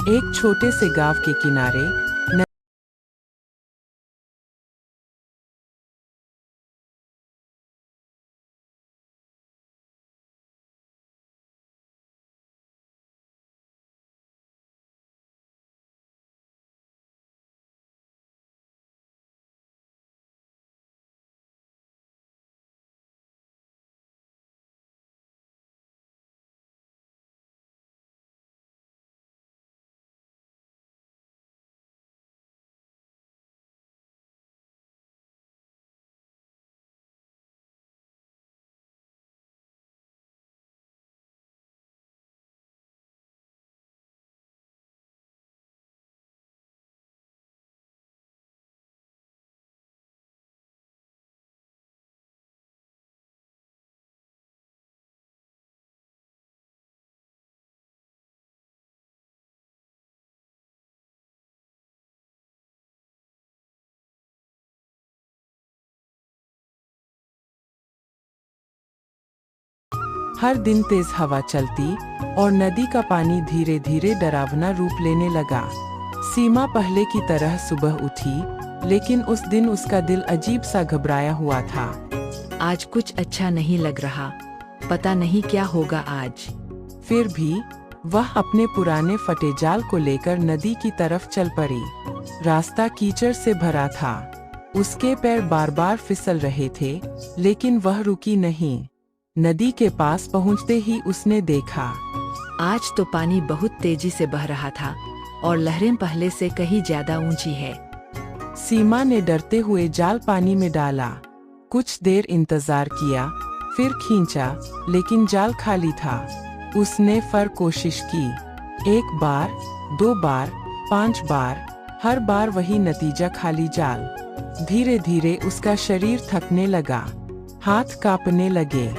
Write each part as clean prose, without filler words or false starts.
एक छोटे से गांव के किनारे न... हर दिन तेज हवा चलती और नदी का पानी धीरे धीरे डरावना रूप लेने लगा। सीमा पहले की तरह सुबह उठी, लेकिन उस दिन उसका दिल अजीब सा घबराया हुआ था। आज कुछ अच्छा नहीं लग रहा, पता नहीं क्या होगा आज। फिर भी वह अपने पुराने फटे जाल को लेकर नदी की तरफ चल पड़ी। रास्ता कीचड़ से भरा था, उसके पैर बार बार फिसल रहे थे, लेकिन वह रुकी नहीं। नदी के पास पहुंचते ही उसने देखा, आज तो पानी बहुत तेजी से बह रहा था और लहरें पहले से कहीं ज्यादा ऊंची है। सीमा ने डरते हुए जाल पानी में डाला। कुछ देर इंतजार किया, फिर खींचा, लेकिन जाल खाली था। उसने फिर कोशिश की, 1 बार, 2 बार, 5 बार, हर बार वही नतीजा, खाली जाल। धीरे धीरे उसका शरीर थकने लगा, हाथ कांपने लगे,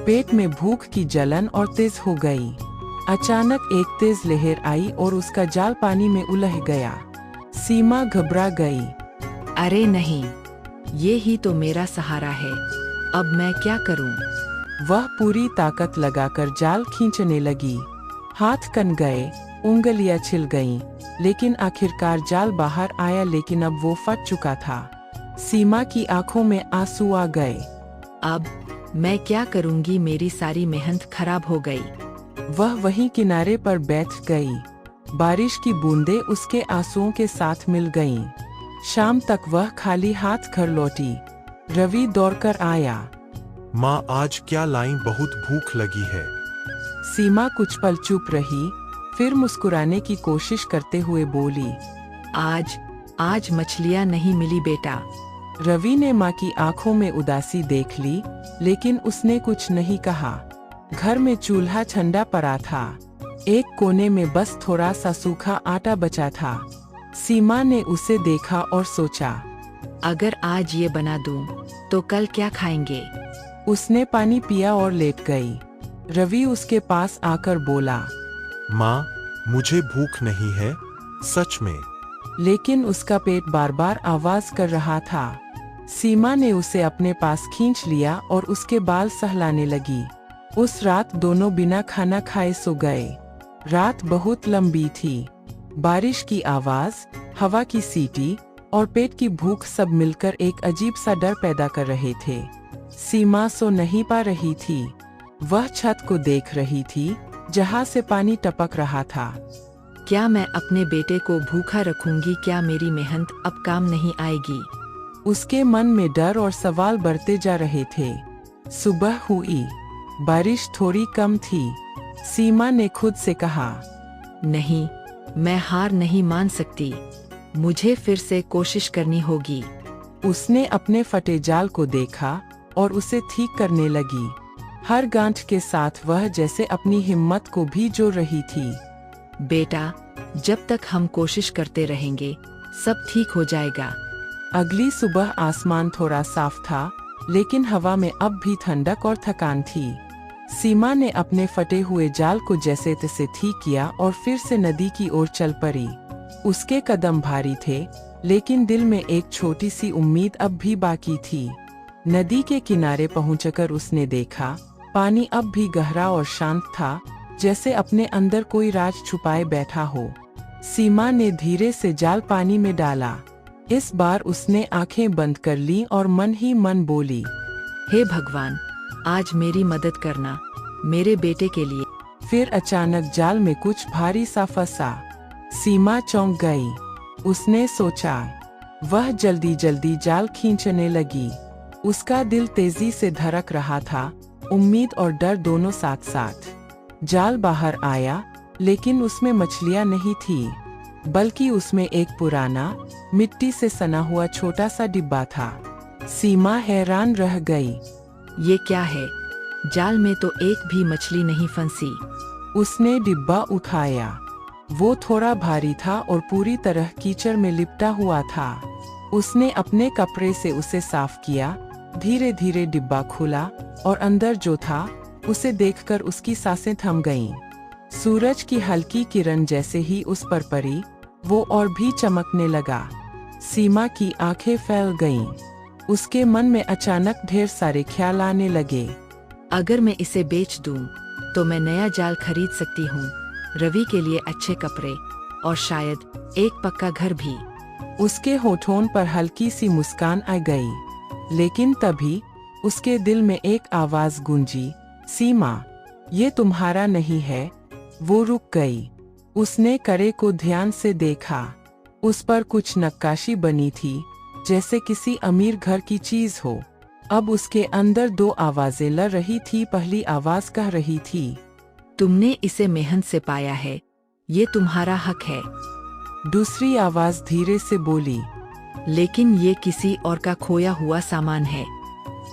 पेट में भूख की जलन और तेज हो गई। अचानक एक तेज लहर आई और उसका जाल पानी में उलझ गया। सीमा घबरा गई। अरे नहीं, ये ही तो मेरा सहारा है, अब मैं क्या करूं? वह पूरी ताकत लगाकर जाल खींचने लगी। हाथ कन गए, उंगलियां छिल गईं, लेकिन आखिरकार जाल बाहर आया, लेकिन अब वो फट चुका था। सीमा की आंखों में आंसू आ गए। अब मैं क्या करूंगी, मेरी सारी मेहनत खराब हो गई। वह वहीं किनारे पर बैठ गई। बारिश की बूंदें उसके आंसुओं के साथ मिल गईं। शाम तक वह खाली हाथ घर लौटी। रवि दौड़कर आया। माँ, आज क्या लाई, बहुत भूख लगी है। सीमा कुछ पल चुप रही, फिर मुस्कुराने की कोशिश करते हुए बोली, आज मछलियाँ नहीं मिली बेटा। रवि ने माँ की आंखों में उदासी देख ली, लेकिन उसने कुछ नहीं कहा। घर में चूल्हा ठंडा पड़ा था। एक कोने में बस थोड़ा सा सूखा आटा बचा था। सीमा ने उसे देखा और सोचा, अगर आज ये बना दूं, तो कल क्या खाएंगे? उसने पानी पिया और लेट गई। रवि उसके पास आकर बोला, माँ, मुझे भूख नहीं है, सच में। लेकिन उसका पेट बार बार आवाज कर रहा था। सीमा ने उसे अपने पास खींच लिया और उसके बाल सहलाने लगी। उस रात दोनों बिना खाना खाए सो गए। रात बहुत लंबी थी। बारिश की आवाज, हवा की सीटी और पेट की भूख सब मिलकर एक अजीब सा डर पैदा कर रहे थे। सीमा सो नहीं पा रही थी। वह छत को देख रही थी, जहां से पानी टपक रहा था। क्या मैं अपने बेटे को भूखा रखूंगी? क्या मेरी मेहनत अब काम नहीं आएगी? उसके मन में डर और सवाल बढ़ते जा रहे थे। सुबह हुई, बारिश थोड़ी कम थी। सीमा ने खुद से कहा, नहीं, मैं हार नहीं मान सकती, मुझे फिर से कोशिश करनी होगी। उसने अपने फटे जाल को देखा और उसे ठीक करने लगी। हर गांठ के साथ वह जैसे अपनी हिम्मत को भी जोड़ रही थी। बेटा, जब तक हम कोशिश करते रहेंगे, सब ठीक हो जाएगा। अगली सुबह आसमान थोड़ा साफ था, लेकिन हवा में अब भी ठंडक और थकान थी। सीमा ने अपने फटे हुए जाल को जैसे तैसे ठीक किया और फिर से नदी की ओर चल पड़ी। उसके कदम भारी थे, लेकिन दिल में एक छोटी सी उम्मीद अब भी बाकी थी। नदी के किनारे पहुंचकर उसने देखा, पानी अब भी गहरा और शांत था, जैसे अपने अंदर कोई राज छुपाए बैठा हो। सीमा ने धीरे से जाल पानी में डाला। इस बार उसने आंखें बंद कर ली और मन ही मन बोली, हे भगवान, आज मेरी मदद करना, मेरे बेटे के लिए। फिर अचानक जाल में कुछ भारी सा फंसा। सीमा चौंक गई। उसने सोचा। वह जल्दी जल्दी जाल खींचने लगी। उसका दिल तेजी से धड़क रहा था, उम्मीद और डर दोनों साथ साथ। जाल बाहर आया, लेकिन उसमें मछलियां नहीं थी, बल्कि उसमें एक पुराना, मिट्टी से सना हुआ छोटा सा डिब्बा था। सीमा हैरान रह गई। ये क्या है? जाल में तो एक भी मछली नहीं फंसी। उसने डिब्बा उठाया। वो थोड़ा भारी था और पूरी तरह कीचड़ में लिपटा हुआ था। उसने अपने कपड़े से उसे साफ किया। धीरे धीरे डिब्बा खुला और अंदर जो था उसे देखकर उसकी सांसें थम गईं। सूरज की हल्की किरण जैसे ही उस पर पड़ी, वो और भी चमकने लगा। सीमा की आंखें फैल गईं। उसके मन में अचानक ढेर सारे ख्याल आने लगे। अगर मैं इसे बेच दूं, तो मैं नया जाल खरीद सकती हूँ, रवि के लिए अच्छे कपड़े और शायद एक पक्का घर भी। उसके होठों पर हल्की सी मुस्कान आ गई। लेकिन तभी उसके दिल में एक आवाज गूंजी, सीमा, ये तुम्हारा नहीं है। वो रुक गई। उसने करे को ध्यान से देखा। उस पर कुछ नक्काशी बनी थी, जैसे किसी अमीर घर की चीज हो। अब उसके अंदर दो आवाजें लड़ रही थी। पहली आवाज कह रही थी, तुमने इसे मेहनत से पाया है, ये तुम्हारा हक है। दूसरी आवाज धीरे से बोली, लेकिन ये किसी और का खोया हुआ सामान है।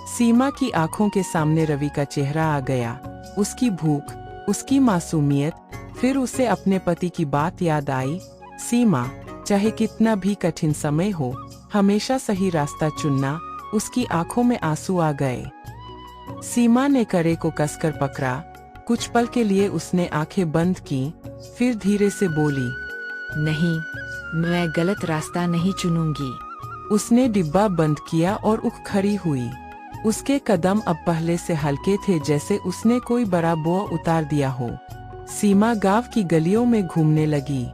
सीमा की आंखों के सामने रवि का चेहरा आ गया। उसकी भूख, उसकी मासूमियत, फिर उसे अपने पति की बात याद आई। सीमा, चाहे कितना भी कठिन समय हो, हमेशा सही रास्ता चुनना। उसकी आंखों में आंसू आ गए। सीमा ने करे को कसकर पकड़ा। कुछ पल के लिए उसने आंखें बंद की, फिर धीरे से बोली, नहीं, मैं गलत रास्ता नहीं चुनूंगी। उसने डिब्बा बंद किया और उठ खड़ी हुई। उसके कदम अब पहले से हल्के थे, जैसे उसने कोई बड़ा बोझ उतार दिया हो। सीमा गांव की गलियों में घूमने लगी।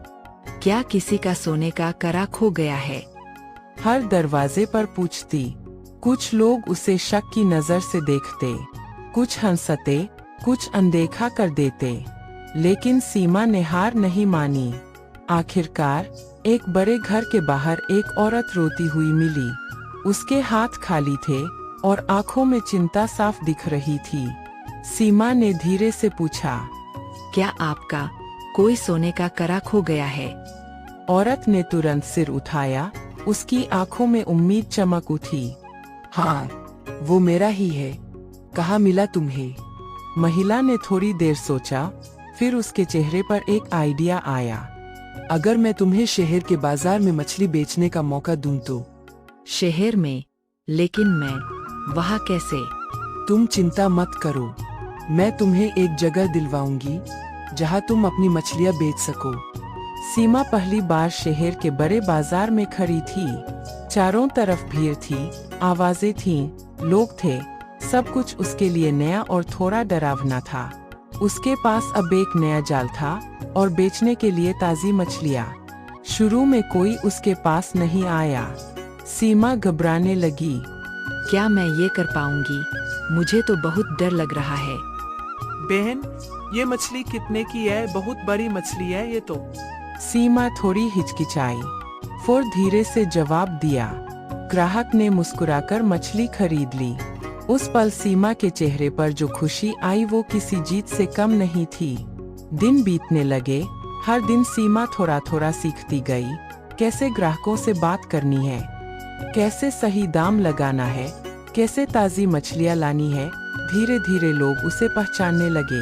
क्या किसी का सोने का कड़ा खो गया है? हर दरवाजे पर पूछती। कुछ लोग उसे शक की नजर से देखते, कुछ हंसते, कुछ अनदेखा कर देते। लेकिन सीमा ने हार नहीं मानी। आखिरकार एक बड़े घर के बाहर एक औरत रोती हुई मिली। उसके हाथ खाली थे और आंखों में चिंता साफ दिख रही थी। सीमा ने धीरे से पूछा, क्या आपका कोई सोने का कड़ा खो गया है? औरत ने तुरंत सिर उठाया। उसकी आंखों में उम्मीद चमक उठी। हाँ, वो मेरा ही है। कहाँ मिला तुम्हें? महिला ने थोड़ी देर सोचा, फिर उसके चेहरे पर एक आइडिया आया। अगर मैं तुम्हें शहर के बाजार में मछली बेचने का मौका दूं तो? शहर में? लेकिन मैं वहाँ कैसे? तुम चिंता मत करो, मैं तुम्हें एक जगह दिलवाऊंगी जहाँ तुम अपनी मछलियाँ बेच सको। सीमा पहली बार शहर के बड़े बाजार में खड़ी थी। चारों तरफ भीड़ थी, आवाजें थीं, लोग थे। सब कुछ उसके लिए नया और थोड़ा डरावना था। उसके पास अब एक नया जाल था और बेचने के लिए ताजी मछलियाँ। शुरू में कोई उसके पास नहीं आया। सीमा घबराने लगी। क्या मैं ये कर पाऊंगी? मुझे तो बहुत डर लग रहा है। बहन, ये मछली कितने की है? बहुत बड़ी मछली है ये तो। सीमा थोड़ी हिचकिचाई, फिर धीरे से जवाब दिया। ग्राहक ने मुस्कुराकर मछली खरीद ली। उस पल सीमा के चेहरे पर जो खुशी आई वो किसी जीत से कम नहीं थी। दिन बीतने लगे। हर दिन सीमा थोड़ा थोड़ा सीखती गई, कैसे ग्राहकों से बात करनी है, कैसे सही दाम लगाना है, कैसे ताजी मछलियाँ लानी है। धीरे धीरे लोग उसे पहचानने लगे।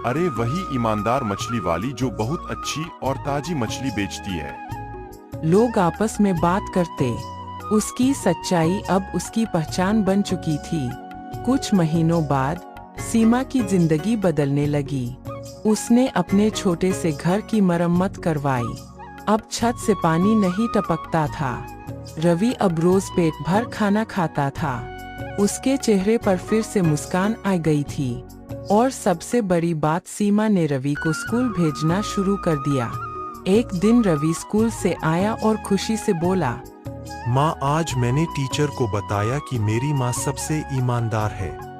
अरे वही ईमानदार मछली वाली जो बहुत अच्छी और ताजी मछली बेचती है। लोग आपस में बात करते। उसकी सच्चाई अब उसकी पहचान बन चुकी थी। कुछ महीनों बाद सीमा की जिंदगी बदलने लगी। उसने अपने छोटे से घर की मरम्मत करवाई। अब छत से पानी नहीं टपकता था। रवि अब रोज पेट भर खाना खाता था। उसके चेहरे पर फिर से मुस्कान आ गई थी। और सबसे बड़ी बात, सीमा ने रवि को स्कूल भेजना शुरू कर दिया। एक दिन रवि स्कूल से आया और खुशी से बोला, माँ, आज मैंने टीचर को बताया कि मेरी माँ सबसे ईमानदार है।